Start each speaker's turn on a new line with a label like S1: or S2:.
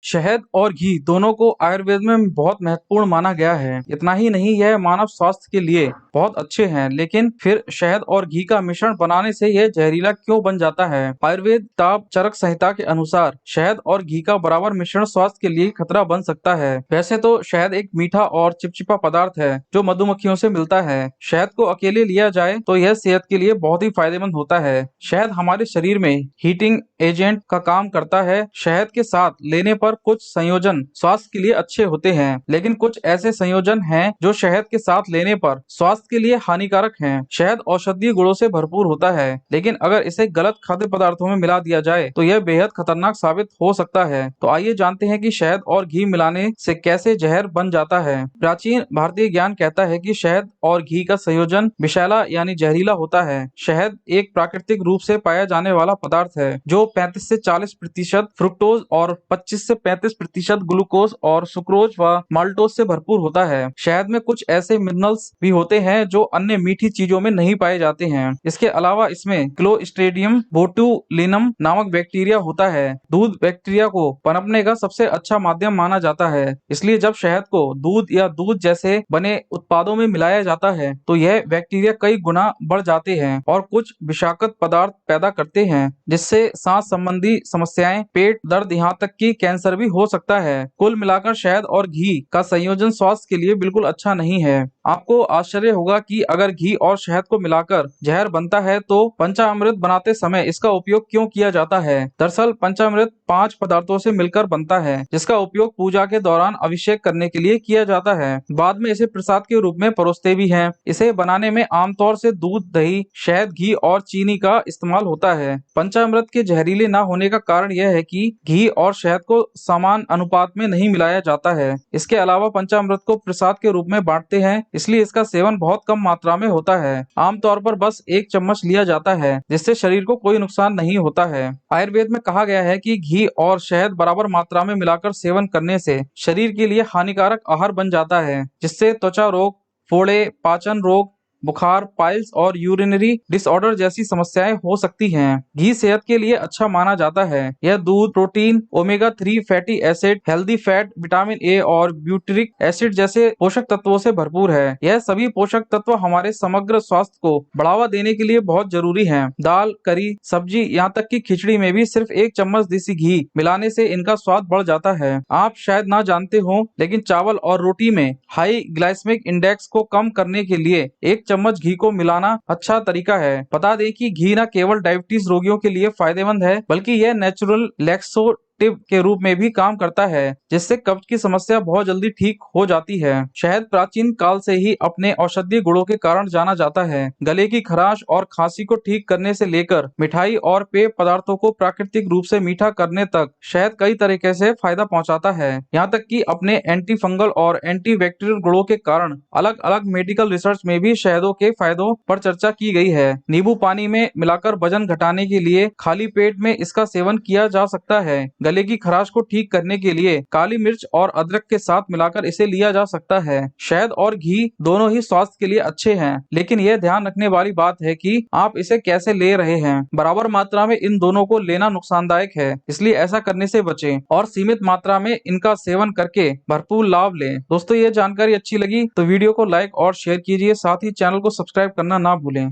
S1: शहद और घी दोनों को आयुर्वेद में बहुत महत्वपूर्ण माना गया है। इतना ही नहीं, यह मानव स्वास्थ्य के लिए बहुत अच्छे हैं। लेकिन फिर शहद और घी का मिश्रण बनाने से यह जहरीला क्यों बन जाता है? आयुर्वेद ताप चरक संहिता के अनुसार शहद और घी का बराबर मिश्रण स्वास्थ्य के लिए खतरा बन सकता है। वैसे तो शहद एक मीठा और चिपचिपा पदार्थ है जो मधुमक्खियों से मिलता है। शहद को अकेले लिया जाए तो यह सेहत के लिए बहुत ही फायदेमंद होता है। शहद हमारे शरीर में हीटिंग एजेंट का काम करता है। शहद के साथ लेने पर कुछ संयोजन स्वास्थ्य के लिए अच्छे होते हैं, लेकिन कुछ ऐसे संयोजन हैं जो शहद के साथ लेने पर स्वास्थ्य के लिए हानिकारक हैं। शहद औषधीय गुणों से भरपूर होता है, लेकिन अगर इसे गलत खाद्य पदार्थों में मिला दिया जाए तो यह बेहद खतरनाक साबित हो सकता है। तो आइए जानते हैं कि शहद और घी मिलाने से कैसे जहर बन जाता है। प्राचीन भारतीय ज्ञान कहता है कि शहद और घी का संयोजन विषैला यानी जहरीला होता है। शहद एक प्राकृतिक रूप से पाया जाने वाला पदार्थ है जो 35 से 40% फ्रुक्टोज और 25 से 35% ग्लूकोज और सुक्रोज व माल्टोज से भरपूर होता है। शहद में कुछ ऐसे मिनरल्स भी होते हैं जो अन्य मीठी चीजों में नहीं पाए जाते हैं। इसके अलावा इसमें क्लोस्ट्रीडियम बोटुलिनम नामक बैक्टीरिया होता है। दूध बैक्टीरिया को पनपने का सबसे अच्छा माध्यम माना जाता है। इसलिए जब शहद को दूध या दूध जैसे बने उत्पादों में मिलाया जाता है तो यह बैक्टीरिया कई गुना बढ़ जाते हैं और कुछ विषाक्त पदार्थ पैदा करते हैं, जिससे सांस संबंधी समस्याएं, पेट दर्द, यहाँ तक कि कैंसर भी हो सकता है। कुल मिलाकर शहद और घी का संयोजन स्वास्थ्य के लिए बिल्कुल अच्छा नहीं है। आपको आश्चर्य होगा कि अगर घी और शहद को मिलाकर जहर बनता है तो पंचामृत बनाते समय इसका उपयोग क्यों किया जाता है? दरअसल पंचामृत 5 पदार्थों से मिलकर बनता है, जिसका उपयोग पूजा के दौरान अभिषेक करने के लिए किया जाता है। बाद में इसे प्रसाद के रूप में परोसते भी हैं। इसे बनाने में आमतौर से दूध, दही, शहद, घी और चीनी का इस्तेमाल होता है। पंचामृत के जहरीले न होने का कारण यह है कि घी और शहद को समान अनुपात में नहीं मिलाया जाता है। इसके अलावा पंचामृत को प्रसाद के रूप में बांटते हैं, इसलिए इसका सेवन बहुत कम मात्रा में होता है। आमतौर पर बस 1 चम्मच लिया जाता है, जिससे शरीर को कोई नुकसान नहीं होता है। आयुर्वेद में कहा गया है कि घी और शहद बराबर मात्रा में मिलाकर सेवन करने से शरीर के लिए हानिकारक आहार बन जाता है, जिससे त्वचा रोग, फोड़े, पाचन रोग, बुखार, पाइल्स और यूरिनरी डिसऑर्डर जैसी समस्याएं हो सकती हैं। घी सेहत के लिए अच्छा माना जाता है। यह दूध, protein, omega 3 fatty acid, healthy fat, vitamin A और ब्यूटरिक एसिड जैसे पोषक तत्वों से भरपूर है। यह सभी पोषक तत्व हमारे समग्र स्वास्थ्य को बढ़ावा देने के लिए बहुत जरूरी हैं। दाल, करी, सब्जी, यहाँ तक कि खिचड़ी में भी सिर्फ 1 चम्मच देसी घी मिलाने से इनका स्वाद बढ़ जाता है। आप शायद ना जानते हो, लेकिन चावल और रोटी में हाई ग्लाइसेमिक इंडेक्स को कम करने के लिए 1 चम्मच घी को मिलाना अच्छा तरीका है। बता दें कि घी न केवल डायबिटीज रोगियों के लिए फायदेमंद है, बल्कि यह नेचुरल लैक्सोटिव के रूप में भी काम करता है, जिससे कब्ज की समस्या बहुत जल्दी ठीक हो जाती है। शहद प्राचीन काल से ही अपने औषधीय गुणों के कारण जाना जाता है। गले की खराश और खांसी को ठीक करने से लेकर मिठाई और पेय पदार्थों को प्राकृतिक रूप से मीठा करने तक शहद कई तरीके से फायदा पहुंचाता है। यहाँ तक कि अपने एंटी फंगल और एंटी बैक्टीरियल गुणों के कारण अलग अलग मेडिकल रिसर्च में भी शहदों के फायदों पर चर्चा की गई है। नींबू पानी में मिलाकर वजन घटाने के लिए खाली पेट में इसका सेवन किया जा सकता है। गले की खराश को ठीक करने के लिए काली मिर्च और अदरक के साथ मिलाकर इसे लिया जा सकता है। शहद और घी दोनों ही स्वास्थ्य के लिए अच्छे हैं, लेकिन यह ध्यान रखने वाली बात है कि आप इसे कैसे ले रहे हैं। बराबर मात्रा में इन दोनों को लेना नुकसानदायक है, इसलिए ऐसा करने से बचें और सीमित मात्रा में इनका सेवन करके भरपूर लाभ लें। दोस्तों, ये जानकारी अच्छी लगी तो वीडियो को लाइक और शेयर कीजिए, साथ ही चैनल को सब्सक्राइब करना ना भूलें।